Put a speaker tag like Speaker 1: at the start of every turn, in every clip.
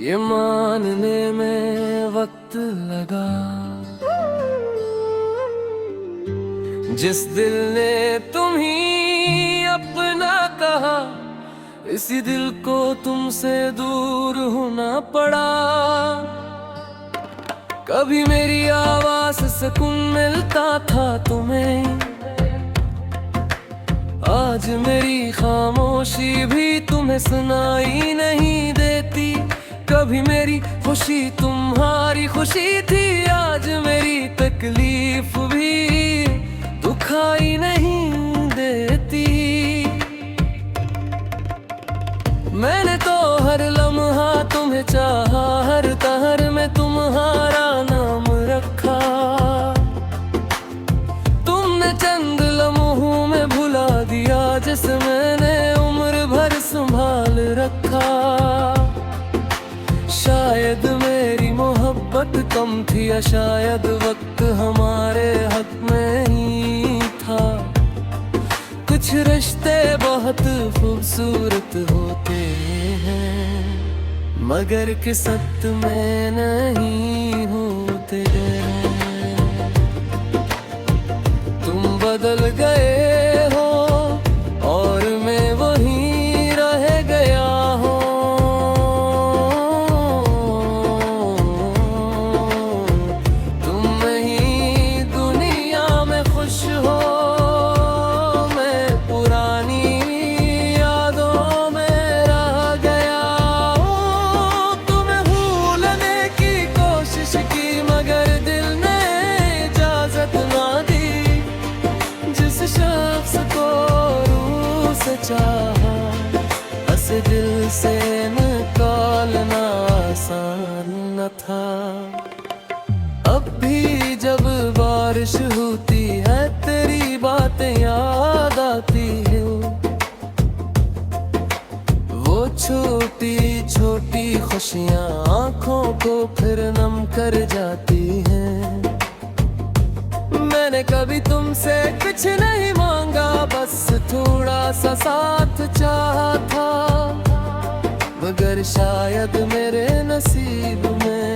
Speaker 1: ये मानने में वक्त लगा। जिस दिल ने तुम्ही अपना कहा, इसी दिल को तुमसे दूर होना पड़ा। कभी मेरी आवाज से सुकून मिलता था तुम्हें, आज मेरी खामोशी भी तुम्हें सुनाई नहीं देती। कभी मेरी खुशी तुम्हारी खुशी थी, आज मेरी तकलीफ भी दुखाई नहीं देती। मैंने तो हर लम्हा तुम्हें चाहा, हर तहर में तुम्हारा नाम रखा। तुमने चंद लम्हों में भुला दिया जिसे मैंने उम्र भर संभाल रखा। शायद मेरी मोहब्बत कम थी, या शायद वक्त हमारे हक में ही था। कुछ रिश्ते बहुत खूबसूरत होते हैं, मगर किस्मत में नहीं होते हैं। तुम बदल गए हो और मैं वहीं रह गया हूँ। तुम नहीं दुनिया में खुश हो, मैं पुरानी यादों में रह गया हूँ। तुम्हें भूलने की कोशिश की, मगर दिल ने इजाजत ना दी। जिस शख्स को रूह से चाहा, बस दिल से निकालना आसान न था। अब भी जब बारिश होती है, तेरी बातें याद आती है। वो छोटी छोटी खुशियाँ आँखों को फिर नम कर जाती हैं। मैंने कभी तुमसे कुछ नहीं मांगा, बस थोड़ा सा साथ चाहा था। मगर शायद मेरे नसीब में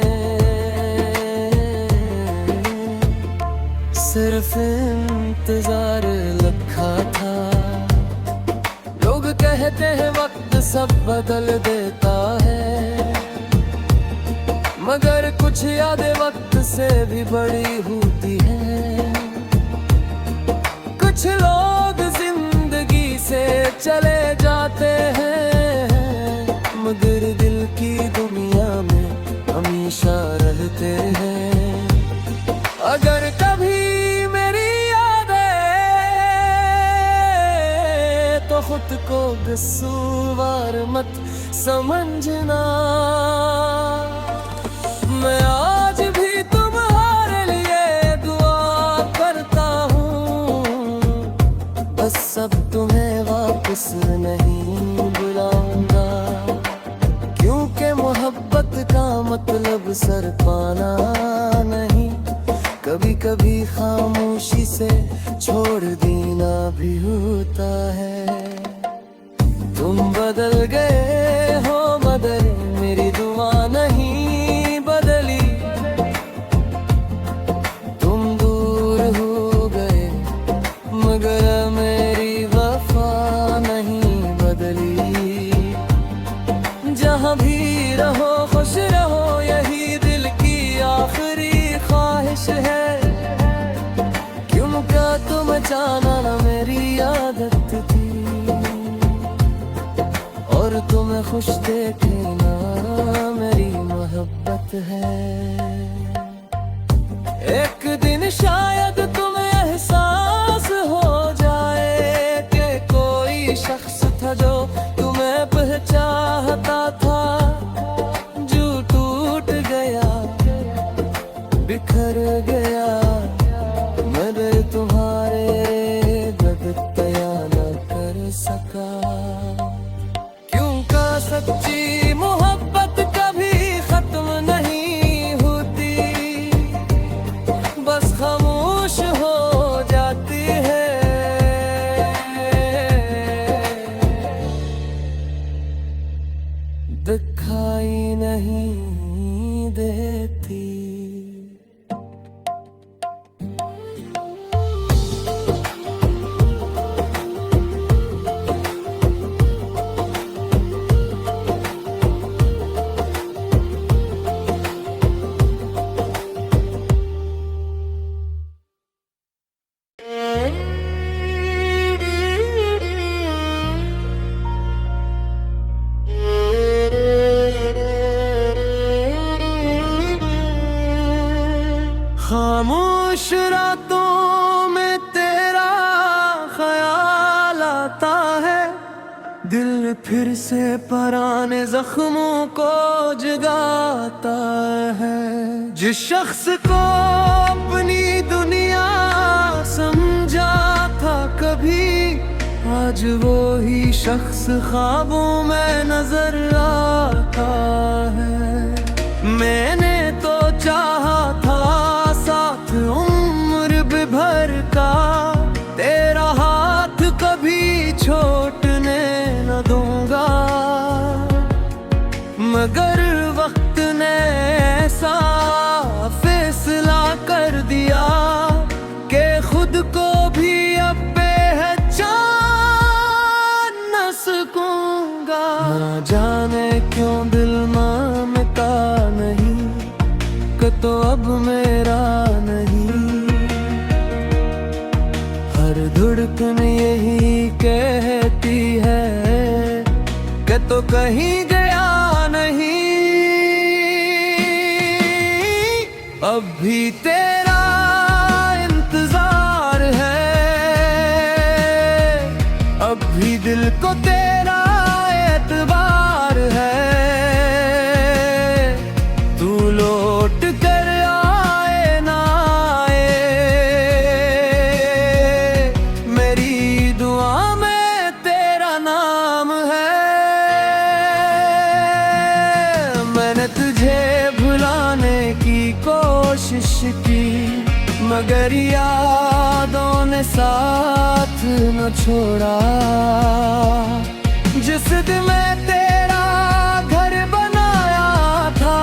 Speaker 1: सिर्फ इंतजार लिखा था। लोग कहते हैं वक्त सब बदल देता है, मगर कुछ यादें वक्त से भी बड़ी होती हैं। कुछ लोग जिंदगी से चले जाते हैं, मगर दिल की दुनिया में हमेशा रहते हैं। अगर कभी मेरी याद आए तो खुद को कसूरवार मत समझना। मैं आज भी तुम्हारे लिए दुआ करता हूँ, बस अब तुम्हें वापस नहीं बुलाऊंगा। क्योंकि मोहब्बत का मतलब सर पाना नहीं, कभी कभी खामोशी से छोड़ देना भी होता है। तुम बदल गए हो मगर मेरी दुआ नहीं बदली। तुम दूर हो गए मगर मेरी वफा नहीं बदली। जहाँ भी रहो खुश रहो, यही दिल की आखिरी ख्वाहिश है। क्योंकि तुम जाना ना मेरी आदत थी, और तुम्हें खुश देखना मेरी मोहब्बत है। एक दिन शायद तुम्हें एहसास हो जाए कि कोई शख्स था जो तुम्हें पहचानता था, जो टूट गया बिखर गया, मगर तुम्हारे दर्द बयां न कर सका। क्योंकि सच्ची मोहब्बत कभी खत्म नहीं होती, बस खामोश हो जाती है। दिखाई नहीं देती। खामोश रातों में तेरा ख्याल आता है, दिल फिर से पुराने जख्मों को जगाता है। जिस शख्स को अपनी दुनिया समझा था कभी, आज वो ही शख्स ख्वाबों में नजर आता है। मैंने तो चाहा था साथ उम्र भर का, तेरा हाथ कभी छोड़ने न दूंगा, मगर वक्त ने ऐसा फैसला कर दिया कि खुद को भी अब पहचान न सकूंगा। ना जाने क्यों दिल मानता नहीं कि तो अब मेरा नहीं, हर धड़कन यही कहती है कि तो कहीं गया नहीं। अब भी तेरा इंतजार है, अब भी दिल को तेरा एतबार है। तू लौट कर आए ना आए, मेरी दुआ में तेरा नाम है। मैंने तुझे भुलाने की कोशिश की, मगर यादों ने साथ न छोड़ा। जिस दिन मैं तेरा घर बनाया था,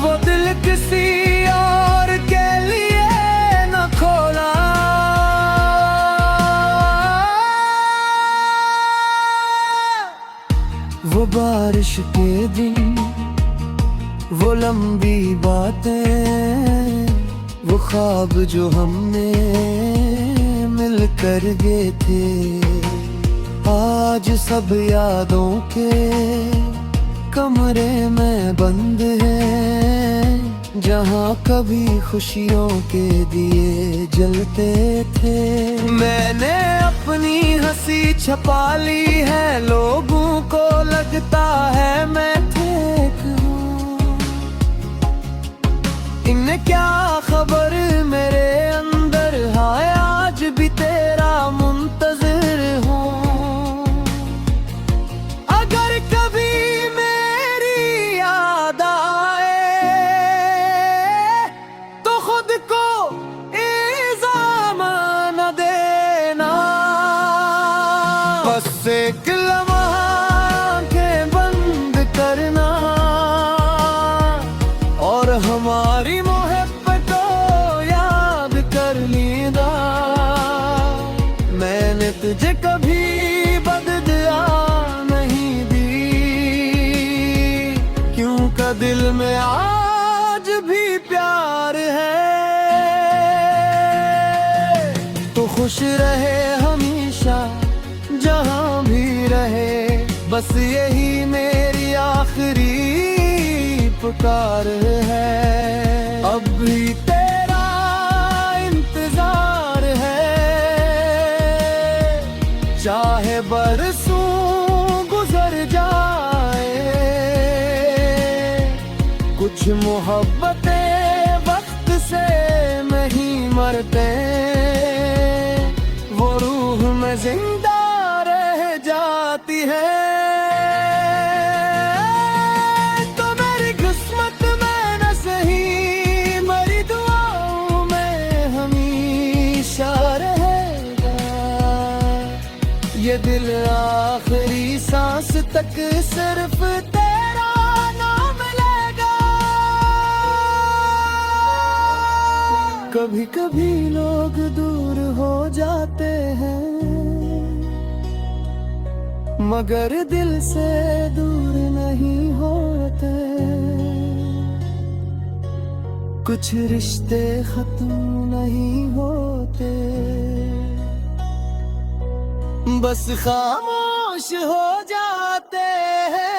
Speaker 1: वो दिल किसी और के लिए न खोला। वो बारिश के दिन, वो लंबी बातें, वो ख्वाब जो हमने मिल कर गए थे, आज सब यादों के कमरे में बंद हैं। जहाँ कभी खुशियों के दिए जलते थे, मैंने अपनी हंसी छपा ली है। लोगों को लगता है मैं ठीक हूँ, इन्हें क्या खबर मेरे अंदर है, आज भी तेरा मुंतजिर हूँ। अगर कभी मेरी याद आए तो खुद को इल्जाम न देना, बस एक लम्हा आंखें बंद करना और हमारी मोहब्बत को याद कर लेना। मैंने तुझे कभी बददुआ नहीं दी, क्योंकि दिल में आज भी प्यार है। तो खुश रहे हमेशा जहाँ भी रहे, बस यही मेरी आखिरी पुकार है। अब भी तेरा इंतजार है, चाहे बरसों गुजर जाए। कुछ मोहब्बतें वक्त से नहीं मरते, वो रूह में जिंदा रह जाती है। ये दिल आखिरी सांस तक सिर्फ तेरा नाम लेगा। कभी कभी लोग दूर हो जाते हैं, मगर दिल से दूर नहीं होते। कुछ रिश्ते खत्म नहीं होते, बस खामोश हो जाते हैं।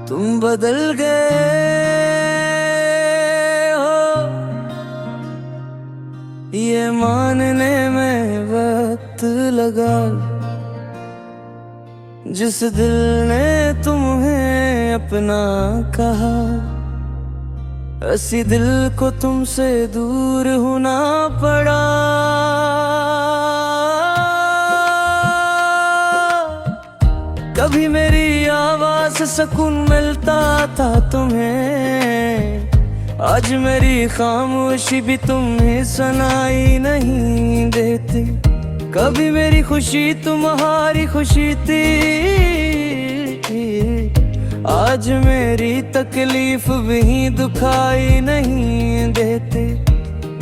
Speaker 1: तुम बदल गए हो, ये मानने में वक्त लगा। जिस दिल ने तुम्हें अपना कहा, ऐसी दिल को तुमसे दूर होना पड़ा। कभी मेरी आवाज से सुकून मिलता था तुम्हें, आज मेरी खामोशी भी तुम्हें सुनाई नहीं देती। कभी मेरी खुशी तुम्हारी खुशी थी, आज मेरी तकलीफ भी दुखाई नहीं देती।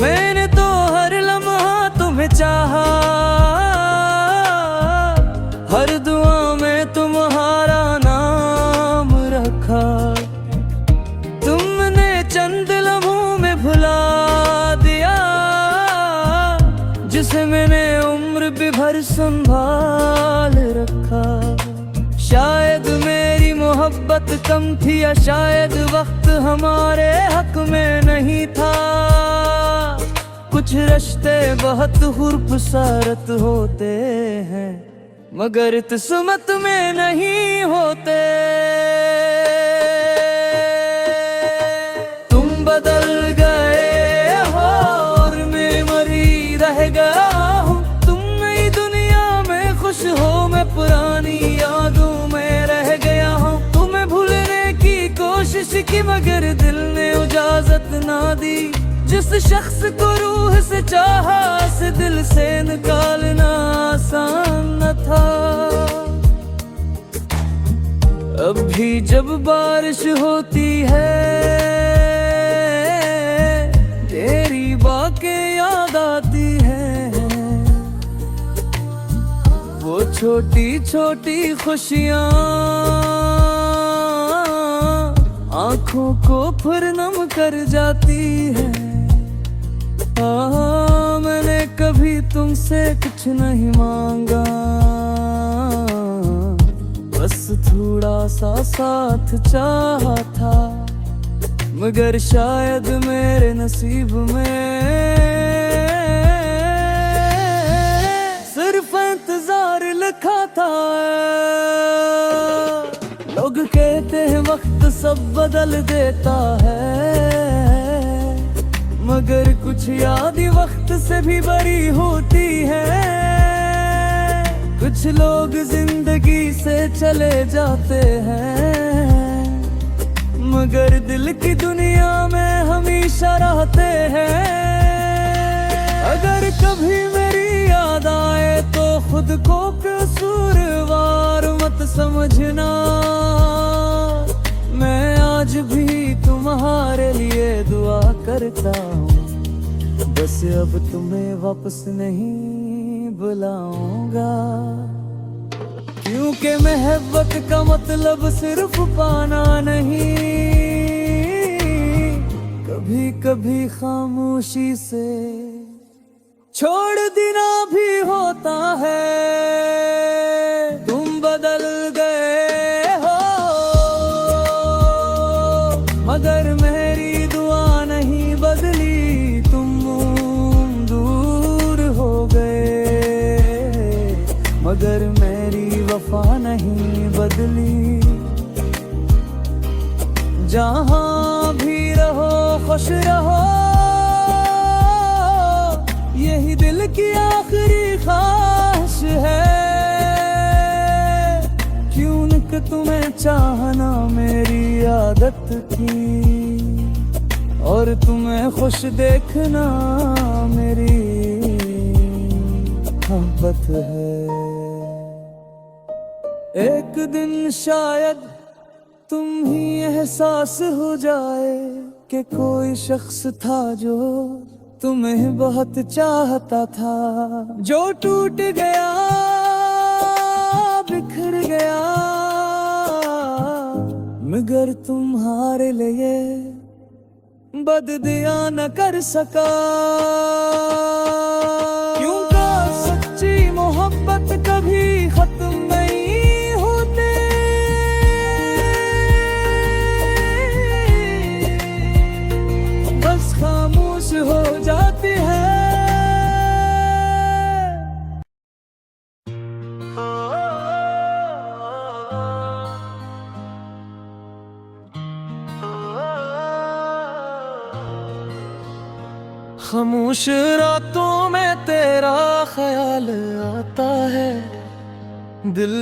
Speaker 1: मैंने तो हर लम्हा तुम्हें चाहा, हर दुआ में तुम्हारा नाम रखा। तुमने चंद लम्हों में भुला दिया, जिसे मैंने उम्र भी भर संभाल रखा। शायद मेरी मोहब्बत कम थी, या शायद वक्त हमारे हक में नहीं था। कुछ रिश्ते बहुत खूबसूरत होते हैं, मगर किस्मत में नहीं होते। तुम बदल गए हो और मैं मरी रह गया हूँ। तुम नई दुनिया में खुश हो, मैं पुरानी यादों में रह गया हूँ। तुम्हें भूलने की कोशिश की, मगर दिल ने इजाजत ना दी। जिस शख्स को रूह से चाहा, उसे दिल से निकालना आसान न था। अब भी जब बारिश होती है, तेरी बातें याद आती है। वो छोटी छोटी खुशियाँ आँखों को फिर नम कर जाती है। मैंने कभी तुमसे कुछ नहीं मांगा, बस थोड़ा सा साथ चाहा था। मगर शायद मेरे नसीब में सिर्फ इंतजार लिखा था। लोग कहते हैं वक्त सब बदल देता है, मगर कुछ यादें वक्त से भी बड़ी होती है। कुछ लोग जिंदगी से चले जाते हैं, मगर दिल की दुनिया में हमेशा रहते हैं। अगर कभी मेरी याद आए तो खुद को कसूरवार मत समझना। मैं आज भी तुम्हारे लिए दुआ करता हूँ, बस अब तुम्हें वापस नहीं बुलाऊंगा। क्योंकि मोहब्बत का मतलब सिर्फ पाना नहीं, कभी कभी खामोशी से छोड़ देना भी होता है। तुम बदल गए हो, मगर मेरी दुआ नहीं चाहना मेरी आदत थी, और तुम्हें खुश देखना मेरी मोहब्बत है। एक दिन शायद तुम ही एहसास हो जाए कि कोई शख्स था जो तुम्हें बहुत चाहता था, जो टूट गया बिखर गया, मगर तुम्हारे लिए बददिया न कर सका। क्योंकि सच्ची मोहब्बत कभी खत्म नहीं होते, बस खामोश हो जाती है। खामोश रातों में तेरा ख्याल आता है, दिल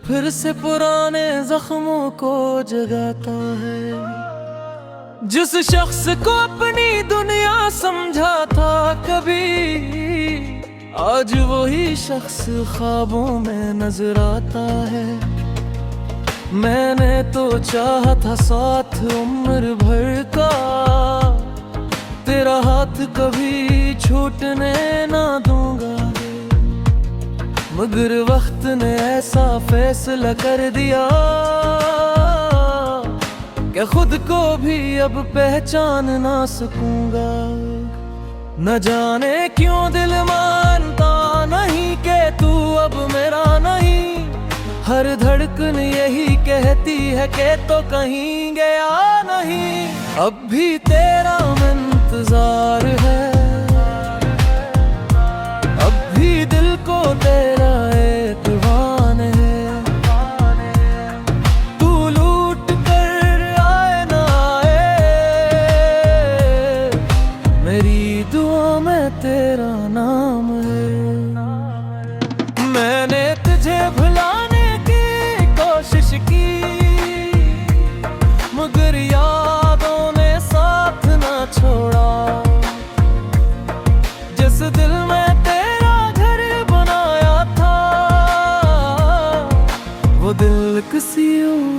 Speaker 1: फिर से पुराने जख्मों को जगाता है। जिस शख्स को अपनी दुनिया समझा था कभी, आज वही शख्स ख्वाबों में नजर आता है। मैंने तो चाहा था साथ उम्र भर का, तेरा हाथ कभी छूटने ना दूंगा, मगर वक्त ने ऐसा फैसला कर दिया कि खुद को भी अब पहचान ना सकूंगा। न जाने क्यों दिल मानता नहीं कि तू अब मेरा नहीं, हर धड़कन यही कहती है कि तो कहीं गया नहीं। अब भी तेरा इंतजार है, अब भी दिल को तेरा एतवान है। तू लूट कर आए ना आए, मेरी दुआ में तेरा नाम है। मैंने तुझे भुलाने की कोशिश की, मगर यादों ने साथ ना छोड़ा। जिस दिल में तेरा घर बनाया था, वो दिल किसी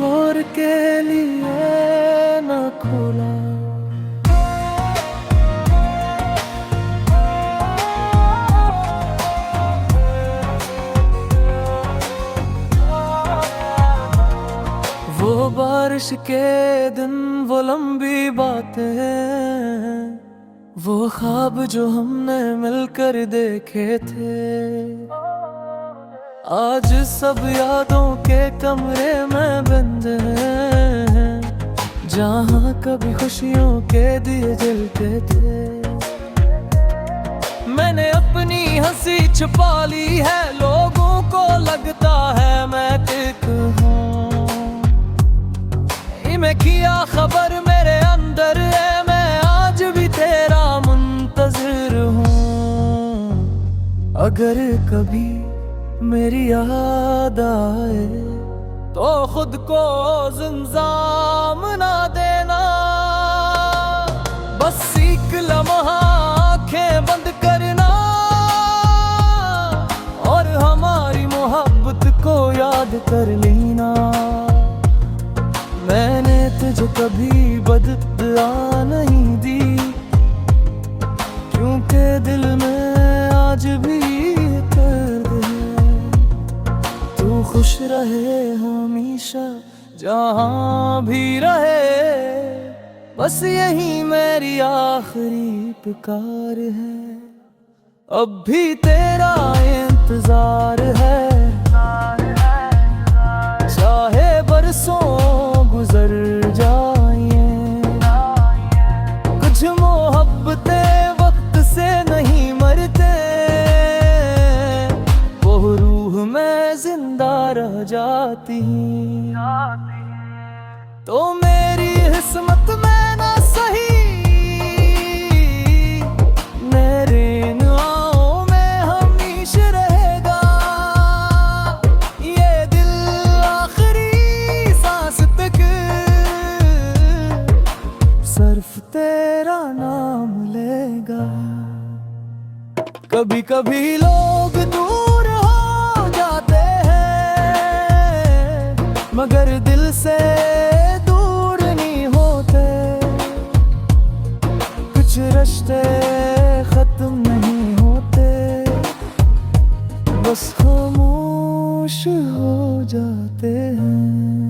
Speaker 1: और के लिए ना खोला। वो बारिश के दिन, वो लंबी बातें, वो ख्वाब जो हमने मिलकर देखे थे, आज सब यादों के कमरे में बंद हैं, जहाँ कभी खुशियों के दिए जलते थे। मैंने अपनी हंसी छुपा ली है, लोगों को लगता है मैं टिक हूँ। मैं किया खबर मेरे अंदर है, मैं आज भी तेरा मुंतज़िर हूँ। अगर कभी मेरी याद आए तो खुद को ज़िंजाम ना देना, बस एक लम्हा आंखें बंद करना और हमारी मोहब्बत को याद कर लेना। मैंने तुझे कभी बददुआ नहीं दी, क्योंकि दिल में आज भी दर्द है। तू खुश रहे हमेशा जहाँ भी रहे, बस यही मेरी आखिरी पुकार है। अब भी तेरा इंतजार है, चाहे बरसों गुजर जाए। कुछ मोहब्बतें वक्त से नहीं मरते, वो रूह में जिंदा रह जाती। तो मेरी किस्मत में ना सही, मेरे दुआओं में हमेशा रहेगा। ये दिल आखिरी सांस जाएगा। कभी कभी लोग दूर हो जाते हैं, मगर दिल से दूर नहीं होते। कुछ रिश्ते खत्म नहीं होते, बस खामोश हो जाते हैं।